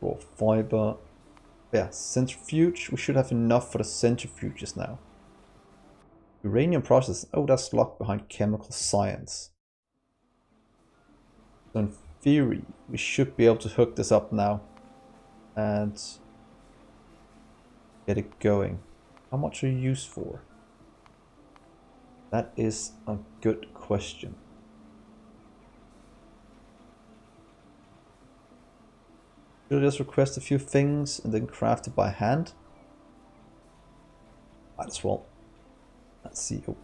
Raw fiber. Yeah, centrifuge. We should have enough for the centrifuges now. Uranium process. Oh, that's locked behind chemical science. So in theory, we should be able to hook this up now and get it going. How much are you used for? That is a good question. Should I just request a few things and then craft it by hand? Might as well. Let's see. Oh.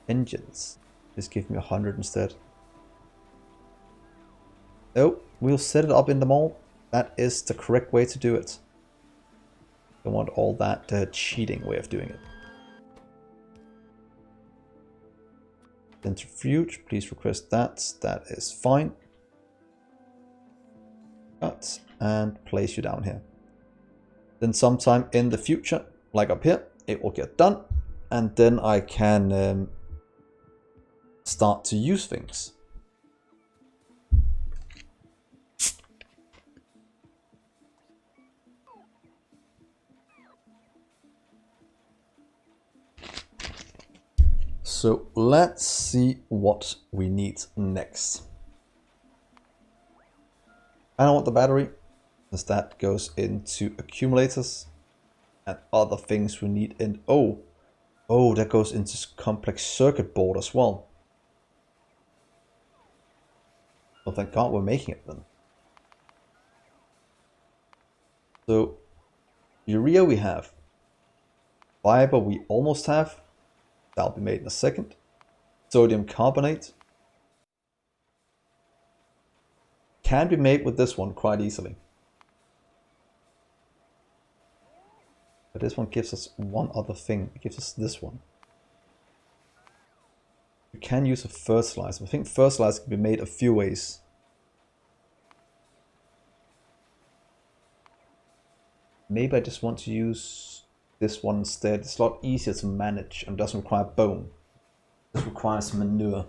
Engines. Just give me 100 instead. Oh, we'll set it up in the mall. That is the correct way to do it. Don't want all that cheating way of doing it. Centrifuge, please request that. That is fine. Cut and place you down here. Then sometime in the future, like up here, it will get done. And then I can start to use things. So let's see what we need next. I don't want the battery, as that goes into accumulators and other things we need. And oh, that goes into complex circuit board as well. Oh, thank God we're making it then. So urea we have, fiber we almost have. That'll be made in a second. Sodium carbonate can be made with this one quite easily. But this one gives us one other thing. It gives us this one. You can use a fertilizer. I think fertilizer can be made a few ways. Maybe I just want to use this one instead. It's a lot easier to manage and doesn't require bone. This requires manure.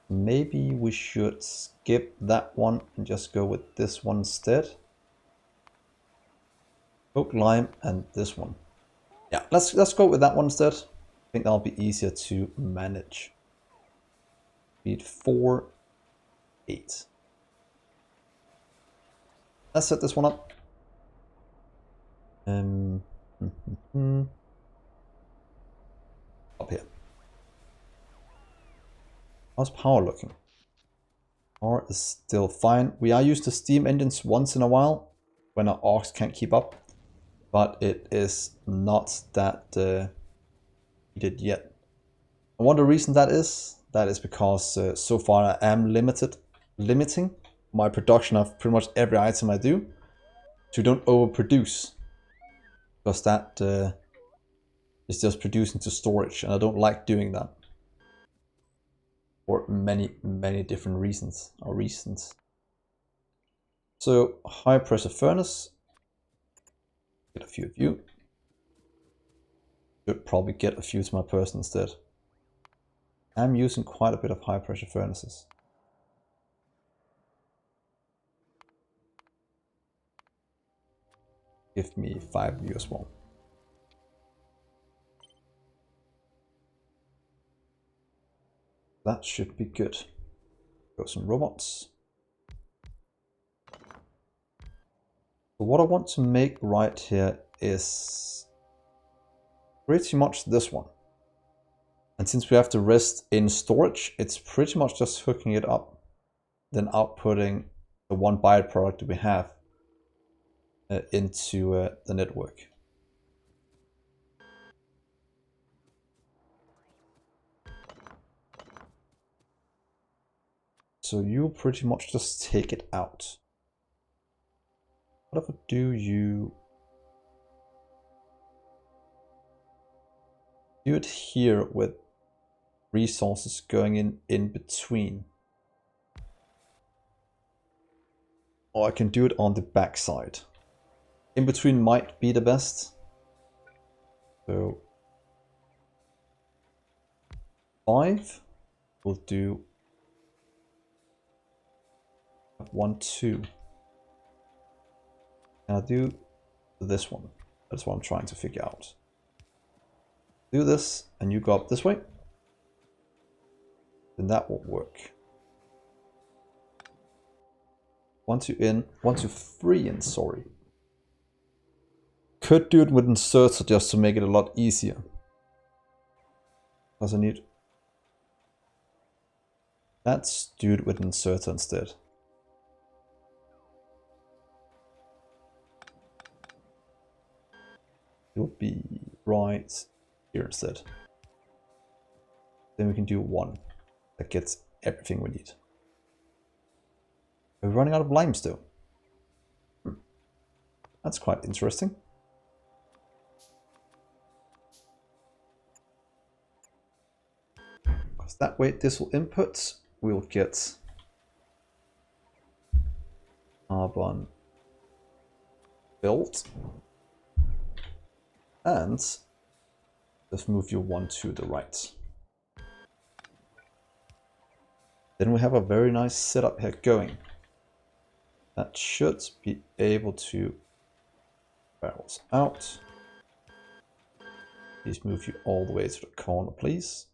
Maybe we should skip that one and just go with this one instead. Oak lime and this one. Yeah, let's go with that one instead. I think that'll be easier to manage. Speed 4, 8. Let's set this one up. Up here. How's power looking? Power is still fine. We are used to steam engines once in a while when our arcs can't keep up, but it is not that needed yet. And what the reason that is because so far I am limiting my production of pretty much every item I do to don't overproduce, because that is just producing to storage, and I don't like doing that for many different reasons. So high pressure furnace, get a few of you. Should probably get a few to my person instead. I'm using quite a bit of high pressure furnaces. Give me 5 of you as well. That should be good. Got some robots. So what I want to make right here is pretty much this one. And since we have the rest in storage, it's pretty much just hooking it up, then outputting the one byproduct we have into the network. So you pretty much just take it out. What if I do you do it here with resources going in between? Or I can do it on the back side. In between might be the best. So 5 will do 1, 2. Can I do this one? That's what I'm trying to figure out. Do this, and you go up this way. Then that will work. 1, 2 in, 1, 2, 3 in, sorry. Could do it with inserter just to make it a lot easier. Because I need... Let's do it with inserter instead. It would be right here instead. Then we can do 1. That gets everything we need. We're running out of limestone. That's quite interesting. Because that way this will input, we'll get carbon built. And let's move you 1 to the right. Then we have a very nice setup here going. That should be able to barrels out. Please move you all the way to the corner, please.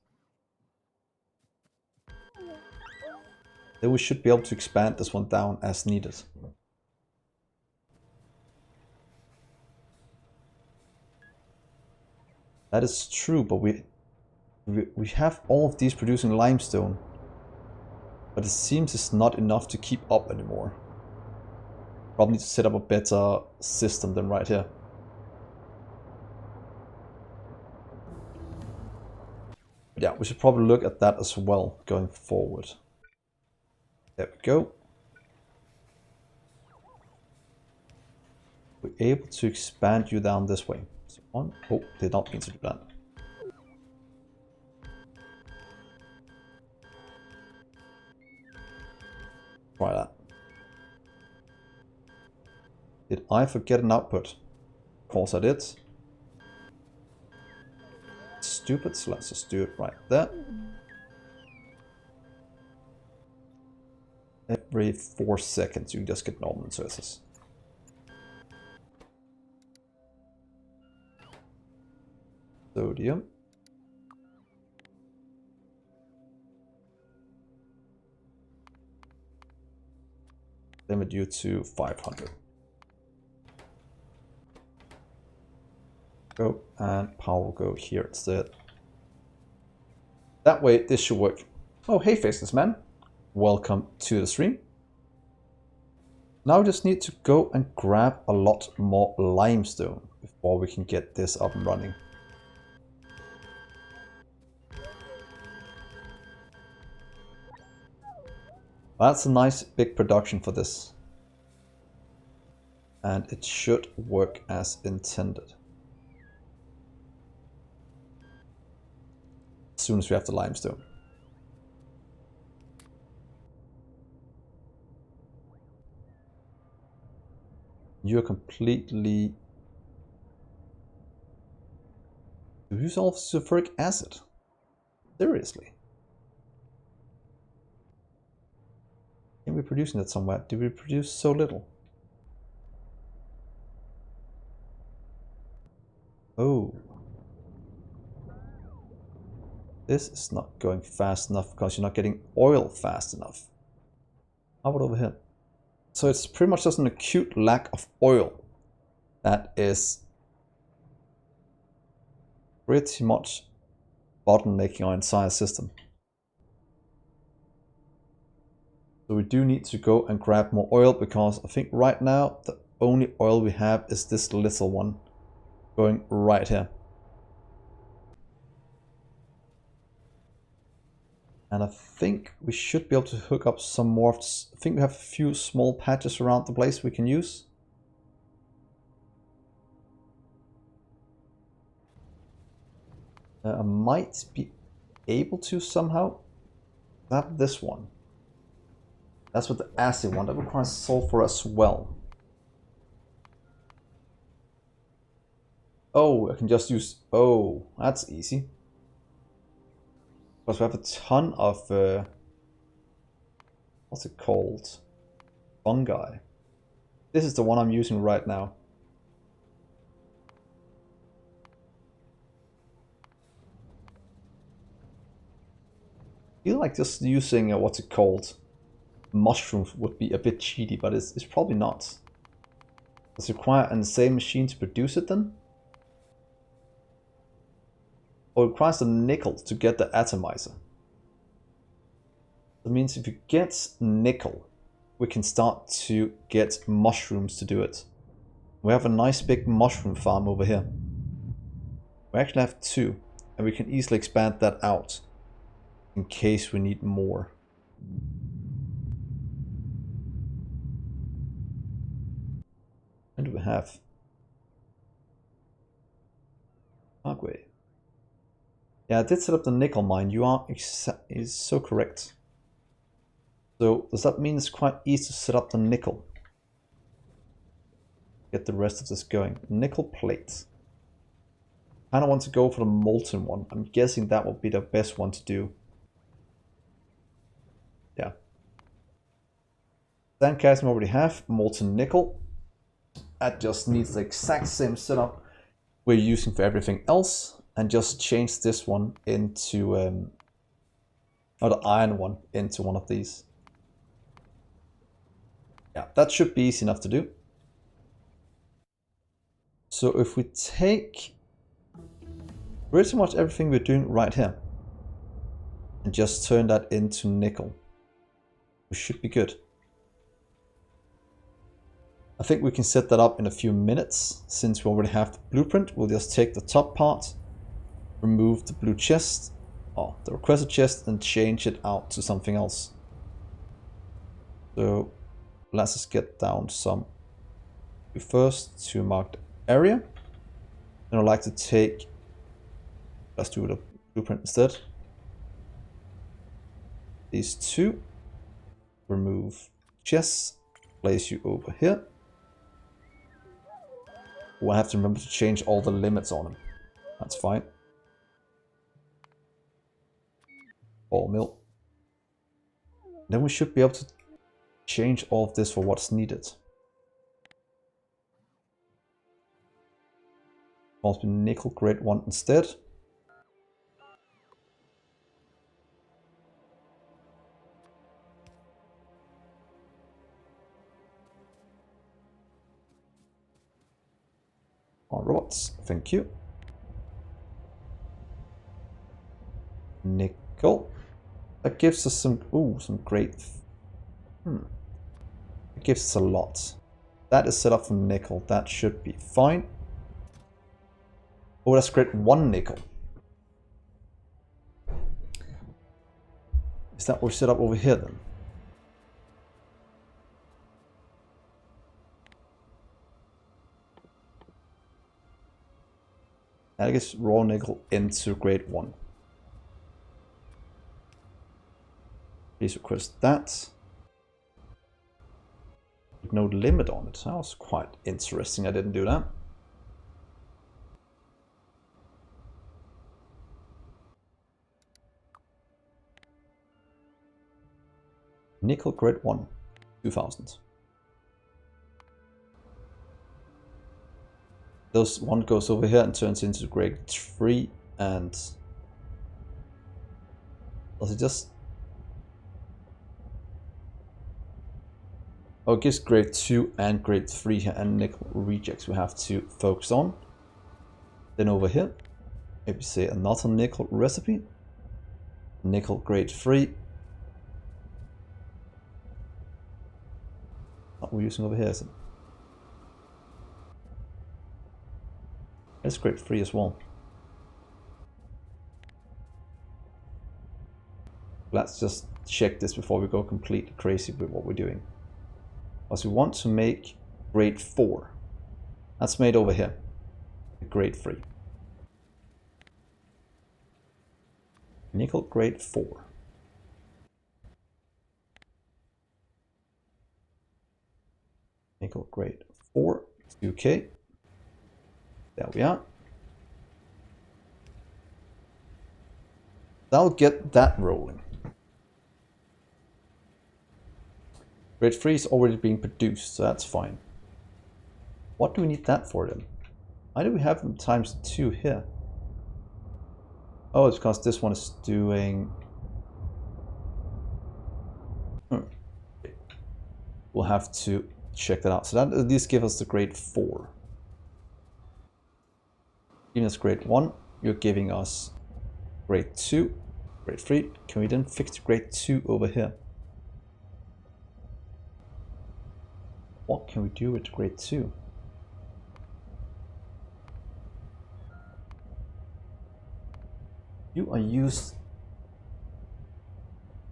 Then we should be able to expand this one down as needed. That is true, but we have all of these producing limestone. But it seems it's not enough to keep up anymore. Probably need to set up a better system than right here. But yeah, we should probably look at that as well going forward. There we go. We're able to expand you down this way. So 1, oh, did not mean to do that. Try that. Did I forget an output? Of course I did. Stupid, so let's just do it right there. Every 4 seconds you just get normal inserters. Sodium. Limit you to 500. Go, and power will go here instead. That way this should work. Oh, hey Faceless Man. Welcome to the stream. Now we just need to go and grab a lot more limestone before we can get this up and running. That's a nice big production for this. And it should work as intended. As soon as we have the limestone. You're completely... You use all sulfuric acid? Seriously? Can we be producing that somewhere? Did we produce so little? Oh. This is not going fast enough because you're not getting oil fast enough. How about over here? So it's pretty much just an acute lack of oil that is pretty much bottlenecking our entire system. So we do need to go and grab more oil because I think right now the only oil we have is this little one going right here. And I think we should be able to hook up some more. I think we have a few small patches around the place we can use. I might be able to somehow grab this one. That's what the acid one, that requires sulfur as well. Oh, I can just use, oh, that's easy. Because we have a ton of, what's it called? fungi. This is the one I'm using right now. I feel like just using what's it called? Mushrooms would be a bit cheaty, but it's probably not. Does it require an insane machine to produce it then? Or it requires the nickel to get the atomizer. That means if you get nickel, we can start to get mushrooms to do it. We have a nice big mushroom farm over here. We actually have 2, and we can easily expand that out in case we need more. And we have Dgray. Yeah, I did set up the nickel mine. You are is so correct. So does that mean it's quite easy to set up the nickel? Get the rest of this going. Nickel plates. I kind of want to go for the molten one. I'm guessing that will be the best one to do. Yeah. Sandcasting we already have. Molten nickel. That just needs the exact same setup we're using for everything else. And just change this one into, or the iron one into one of these. Yeah, that should be easy enough to do. So if we take pretty much everything we're doing right here and just turn that into nickel, we should be good. I think we can set that up in a few minutes. Since we already have the blueprint, we'll just take the top part, remove the blue chest, or the requested chest, and change it out to something else. So let's just get down some first to marked area. And I'd like to take, let's do the blueprint instead. These 2, remove chests, place you over here. We'll have to remember to change all the limits on them. That's fine. Ball mill. Then we should be able to change all of this for what's needed. Must be nickel grade 1 instead. On robots, thank you. Nickel. That gives us some, some great. It gives us a lot. That is set up for nickel. That should be fine. Oh, that's grade 1 nickel. Is that what we're set up over here then? I guess raw nickel into grade 1. Please request that. With no limit on it. That was quite interesting. I didn't do that. Nickel grade 1, 2000. Those one goes over here and turns into grade 3, and does it just? Oh, it gives grade 2 and grade 3 here, and nickel rejects we have to focus on. Then over here, maybe say another nickel recipe. Nickel grade 3. What we're using over here is it? It's grade 3 as well. Let's just check this before we go completely crazy with what we're doing. Because we want to make grade 4. That's made over here. Grade 3. Nickel grade 4. Nickel grade 4. 2K. There we are. That'll get that rolling. Grade 3 is already being produced, so that's fine. What do we need that for then? Why do we have them times 2 here? Oh, it's because this one is doing... We'll have to check that out. So that at least gives us the grade 4. Giving us grade 1, you're giving us grade 2, grade 3. Can we then fix the grade 2 over here? What can we do with grade 2? You are used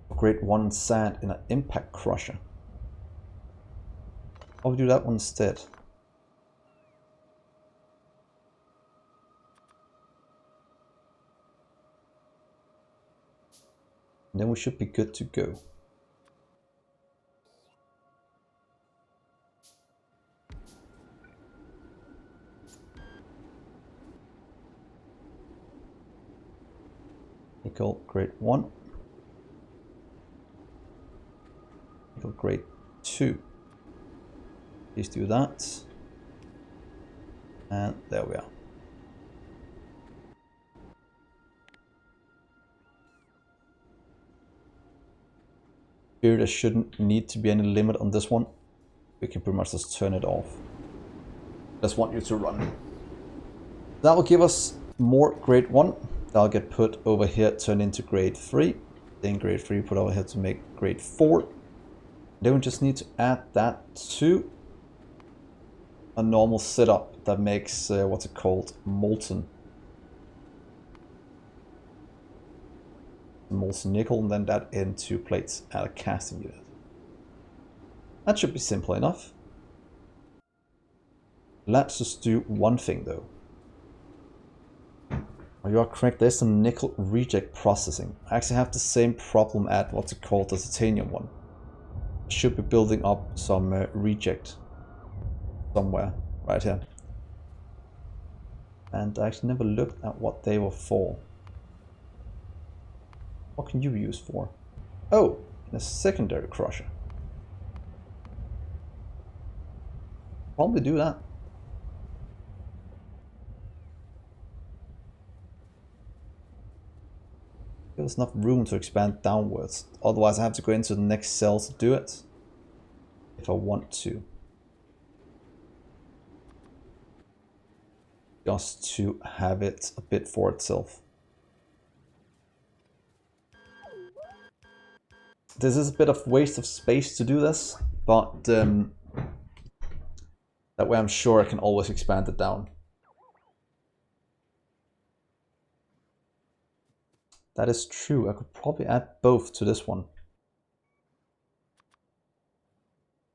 for grade 1 sand in an impact crusher. I'll do that one instead. And then we should be good to go. Nickel grade 1. Nickel grade 2. Please do that. And there we are. Here there shouldn't need to be any limit on this one. We can pretty much just turn it off. Just want you to run. That will give us more grade 1. That'll get put over here, turn into grade 3. Then grade 3 put over here to make grade 4. Then we just need to add that to a normal setup that makes, what's it called, Molten. Molten nickel, and then that into plates at a casting unit. That should be simple enough. Let's just do one thing though. You are correct, there's some nickel reject processing. I actually have the same problem at what's it called, the titanium one. I should be building up some reject somewhere right here. And I actually never looked at what they were for. What can you use for? Oh, in a secondary crusher. Probably do that. There's enough room to expand downwards. Otherwise I have to go into the next cell to do it. If I want to. Just to have it a bit for itself. This is a bit of waste of space to do this, but that way I'm sure I can always expand it down. That is true, I could probably add both to this one.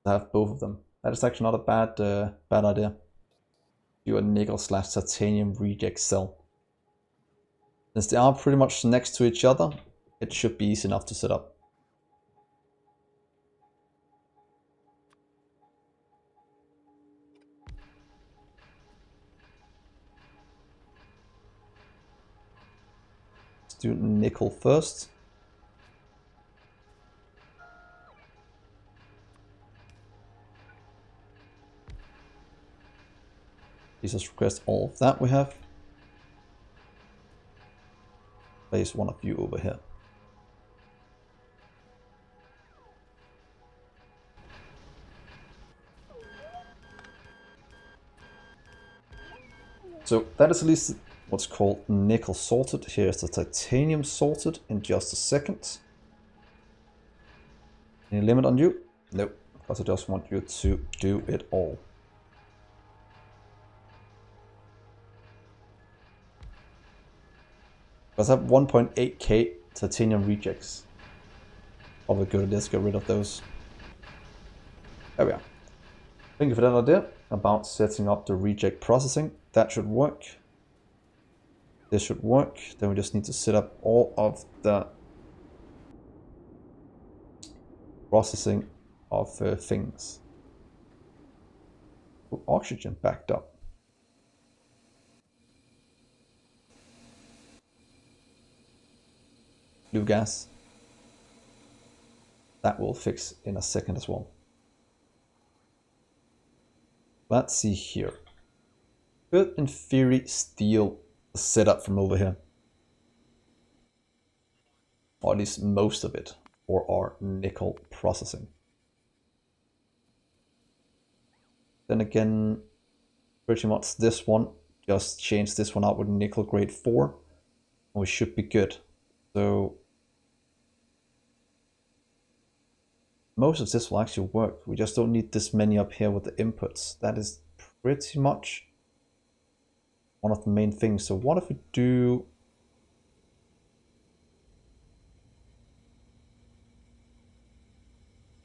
I have both of them. That is actually not a bad idea. Do a nickel / titanium reject cell. Since they are pretty much next to each other, it should be easy enough to set up. Let's do nickel first. Please just request all of that we have. Place one of you over here. So that is at least what's called nickel sorted. Here's the titanium sorted in just a second. Any limit on you? Nope, because I just want you to do it all. Because I have 1.8k titanium rejects. Probably good idea to get rid of those. There we are. Thank you for that idea about setting up the reject processing. That should work. This should work. Then we just need to set up all of the processing of things. Ooh, oxygen backed up. Blue gas. That will fix in a second as well. let's see here. Could in theory steal the setup from over here. Or at least most of it for our nickel processing. Then again, pretty much this one, just change this one out with nickel grade 4, and we should be good. So most of this will actually work. We just don't need this many up here with the inputs. That is pretty much one of the main things. So what if we do...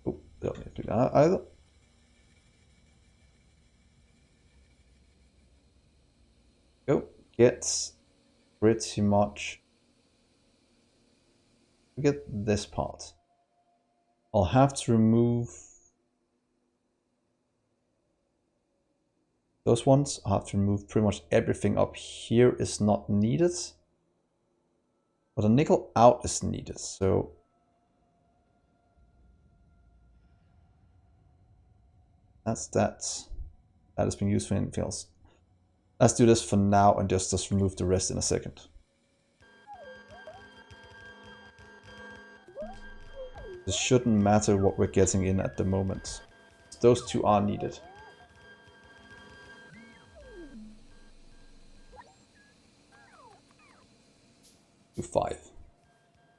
Oh, don't need to do that either. Go, get pretty much... We get this part. I'll have to remove those ones. I'll have to remove pretty much everything up here is not needed. But a nickel out is needed, so that's that. That has been used for anything else. Let's do this for now and just remove the rest in a second. This shouldn't matter what we're getting in at the moment. Those two are needed. To 5.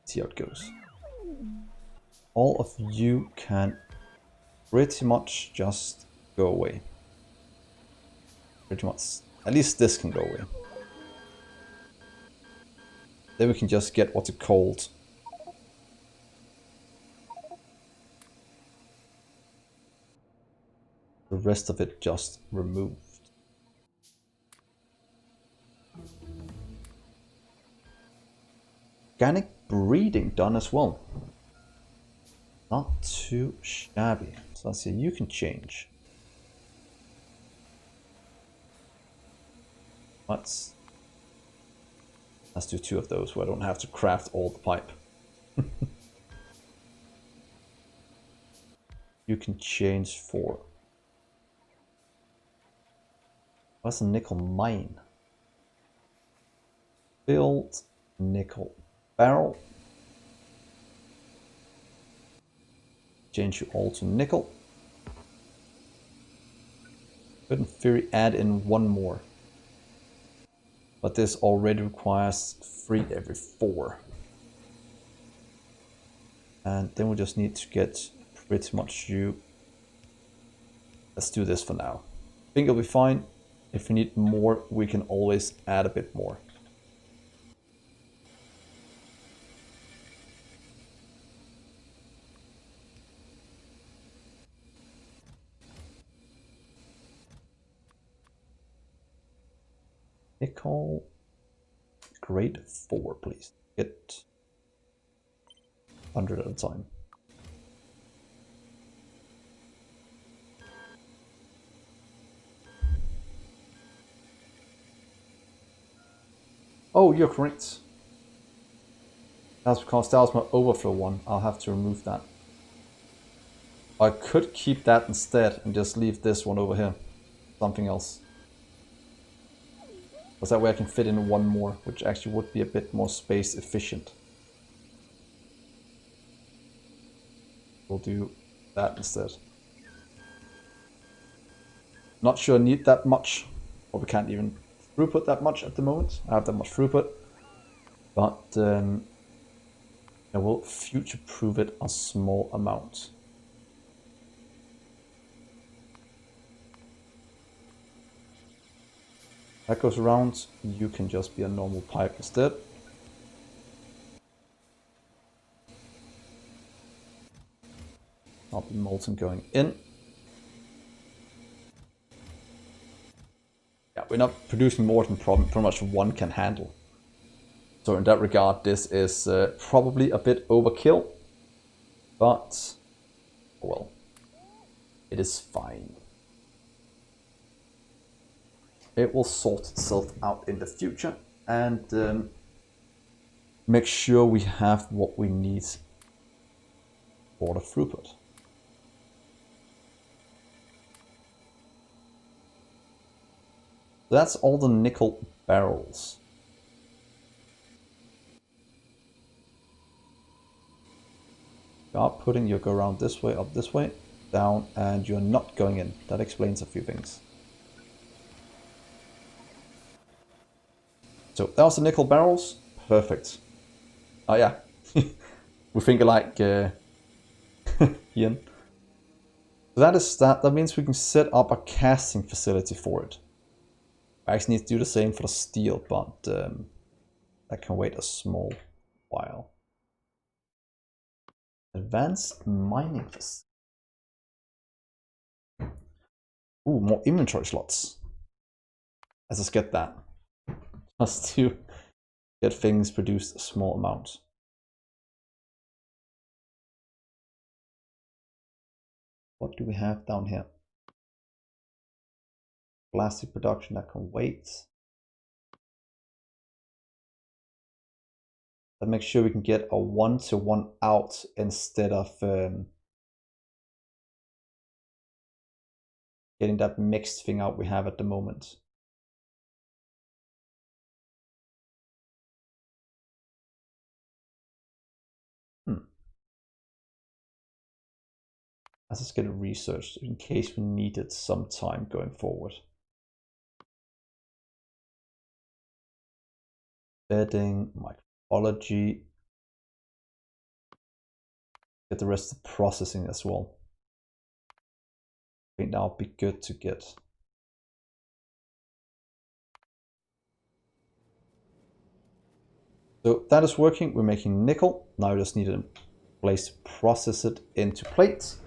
See how it goes. All of you can pretty much just go away. Pretty much. At least this can go away. Then we can just get what's it called. The rest of it just removed. Organic breeding done as well. Not too shabby. So let's see, you can change. Let's do 2 of those where I don't have to craft all the pipe. You can change 4. What's a nickel mine? Build nickel barrel. Change you all to nickel. Could in theory add in 1 more. But this already requires 3 every 4. And then we just need to get pretty much you. Let's do this for now. I think it'll be fine. If we need more, we can always add a bit more. Nickel grade 4, please. Get 100 at a time. Oh, you're correct. That's because that was my overflow one. I'll have to remove that. I could keep that instead and just leave this one over here. Something else. Because that way I can fit in 1 more, which actually would be a bit more space efficient. We'll do that instead. Not sure I need that much, or we can't even throughput that much at the moment. I have that much throughput, but I will future-proof it a small amount. That goes around, you can just be a normal pipe instead. I'll be molten going in. Yeah, we're not producing more than pretty much 1 can handle. So in that regard, this is probably a bit overkill, but well, it is fine. It will sort itself out in the future and make sure we have what we need for the throughput. That's all the nickel barrels. You are putting your go around this way, up this way, down, and you're not going in. That explains a few things. So that was the nickel barrels. Perfect. Oh yeah, we think alike, Ian. So that is that. That means we can set up a casting facility for it. I actually need to do the same for the steel, but that can wait a small while. Advanced mining facility. Ooh, more inventory slots. Let's just get that. Just to get things produced a small amount. What do we have down here? Plastic production that can wait. That makes sure we can get a 1-to-1 out instead of getting that mixed thing out we have at the moment. Let's just get it researched in case we need it sometime going forward. Bedding, microbiology. Get the rest of the processing as well. I think that would be good to get. So that is working. We're making nickel. Now we just need a place to process it into plates.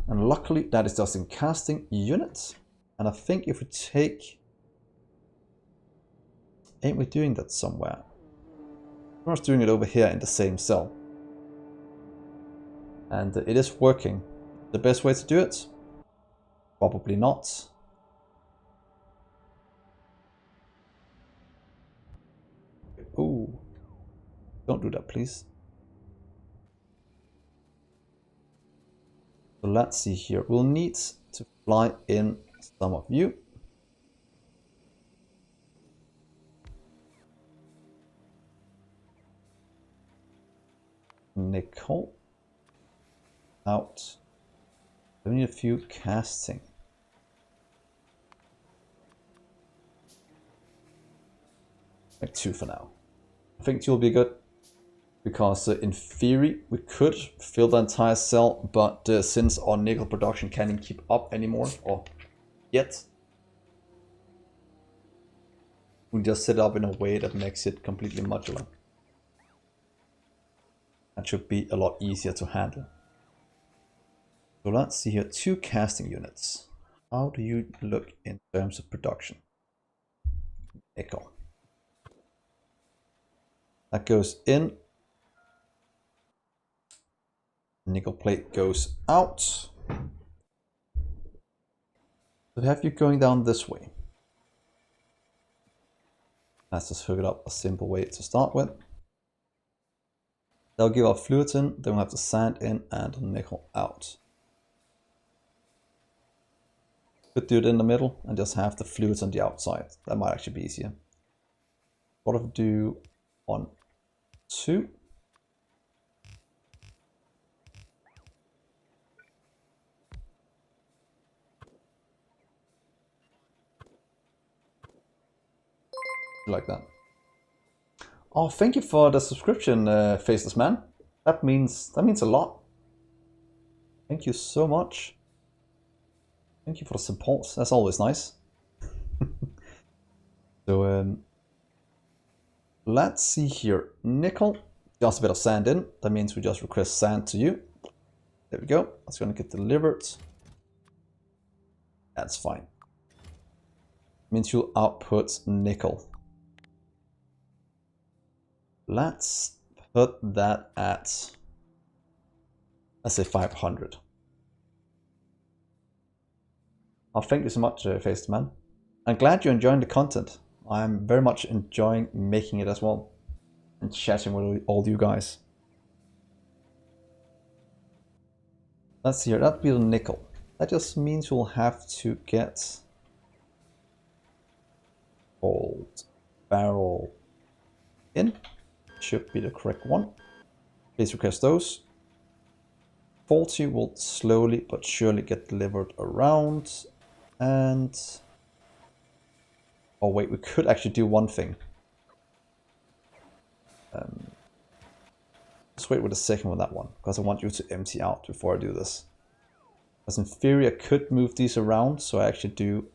And luckily that is just in casting units. And I think if we take... Ain't we doing that somewhere? We're just doing it over here in the same cell. And it is working. The best way to do it? Probably not. Ooh. Don't do that, please. So let's see here. We'll need to fly in some of you. Nickel. Out. We need a few casting. Like 2 for now. I think 2 will be good. Because in theory we could fill the entire cell, but since our nickel production can't keep up anymore, or yet, we just set it up in a way that makes it completely modular. That should be a lot easier to handle. So let's see here, 2 casting units. How do you look in terms of production? Nickel. That goes in. Nickel plate goes out. So have you going down this way. Let's just hook it up a simple way to start with. That'll give our fluids in, then we'll have the sand in and nickel out. Could do it in the middle and just have the fluids on the outside. That might actually be easier. What if we do 1, 2? Like that. Oh, thank you for the subscription, Faceless Man. That means a lot. Thank you so much. Thank you for the support. That's always nice. So let's see here. Nickel, just a bit of sand in. That means we just request sand to you. There we go. That's going to get delivered. That's fine. Means you'll output nickel. Let's put that at, let's say 500. Oh, thank you so much, Faced Man. I'm glad you're enjoying the content. I'm very much enjoying making it as well. And chatting with all you guys. Let's see here, that'll be the nickel. That just means we'll have to get called barrel in. Should be the correct one. Please request those. 40 will slowly but surely get delivered around. And... oh wait, we could actually do one thing. Let's wait with a second with that one, because I want you to empty out before I do this. Because in theory I could move these around, so I actually do...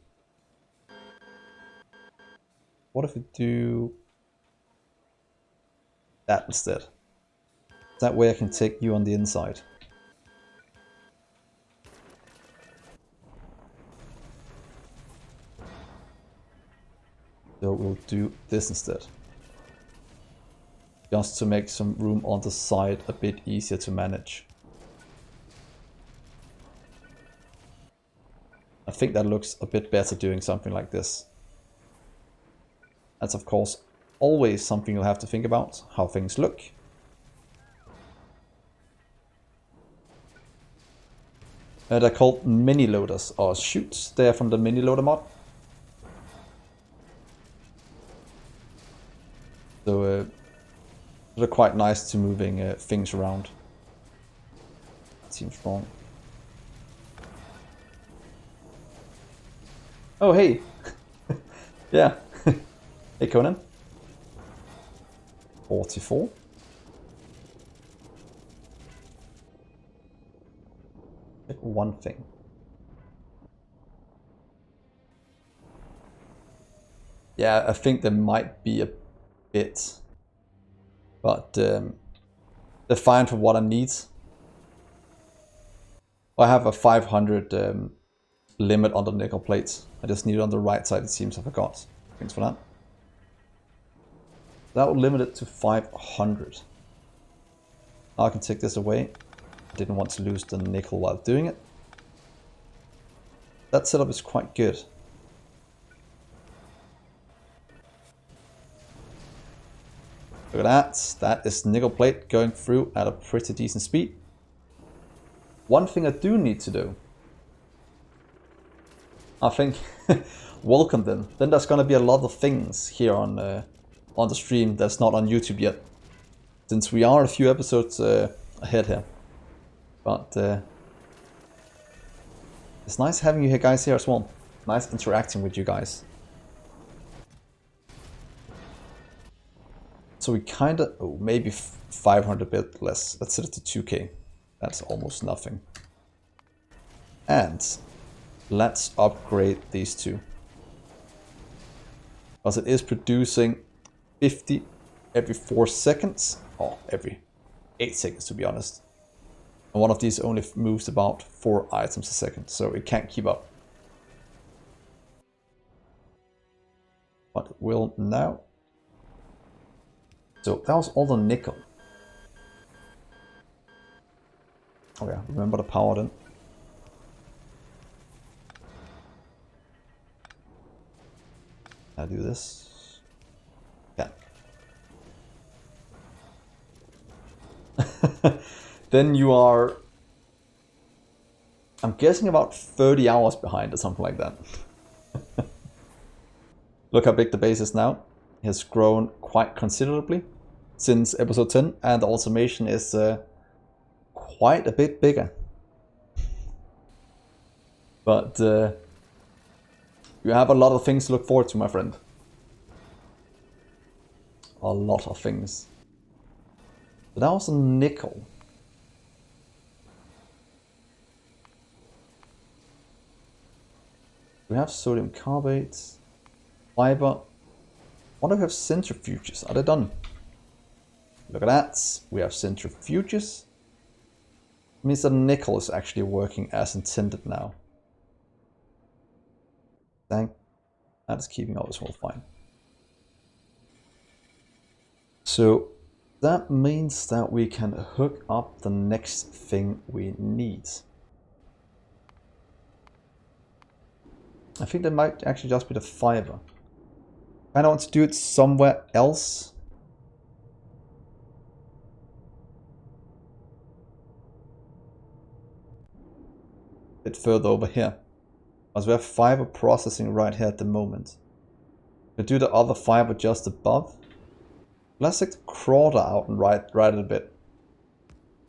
what if we do that instead? That way I can take you on the inside. So we'll do this instead. Just to make some room on the side a bit easier to manage. I think that looks a bit better doing something like this. That's of course always something you'll have to think about, how things look. They're called mini loaders, or chutes. They're from the mini loader mod. So they're quite nice to moving things around. Seems wrong. Oh hey! Yeah. Hey Conan. 44. Check one thing. Yeah, I think there might be a bit, but they're fine for what I need. I have a 500 limit on the nickel plates. I just need it on the right side, it seems. I forgot. Thanks for that. That will limit it to 500. Now I can take this away. I didn't want to lose the nickel while doing it. That setup is quite good. Look at that. That is nickel plate going through at a pretty decent speed. One thing I do need to do, I think, welcome then. Then there's gonna be a lot of things here on the stream that's not on YouTube yet, since we are a few episodes ahead here. But it's nice having you here guys here as well. Nice interacting with you guys. So we kinda, oh, maybe 500 bit less. Let's set it to 2k. That's almost nothing. And let's upgrade these two. Because it is producing 50 every 4 seconds. Or every 8 seconds to be honest. And one of these only moves about 4 items a second. So it can't keep up. But it will now. So that was all the nickel. Oh yeah, remember the power then. I do this. Yeah. Then you are, I'm guessing, about 30 hours behind or something like that. Look how big the base is now. It has grown quite considerably since episode 10, and the automation is quite a bit bigger. But you have a lot of things to look forward to, my friend. A lot of things. But that was a nickel. We have sodium carbide, fiber. What do we have? Centrifuges? Are they done? Look at that. We have centrifuges. It means that nickel is actually working as intended now. That is keeping all this all fine. So that means that we can hook up the next thing we need. I think that might actually just be the fiber. I want to do it somewhere else. A bit further over here. Because we have fiber processing right here at the moment. We do the other fiber just above. Let's take the crawler out and ride it a bit.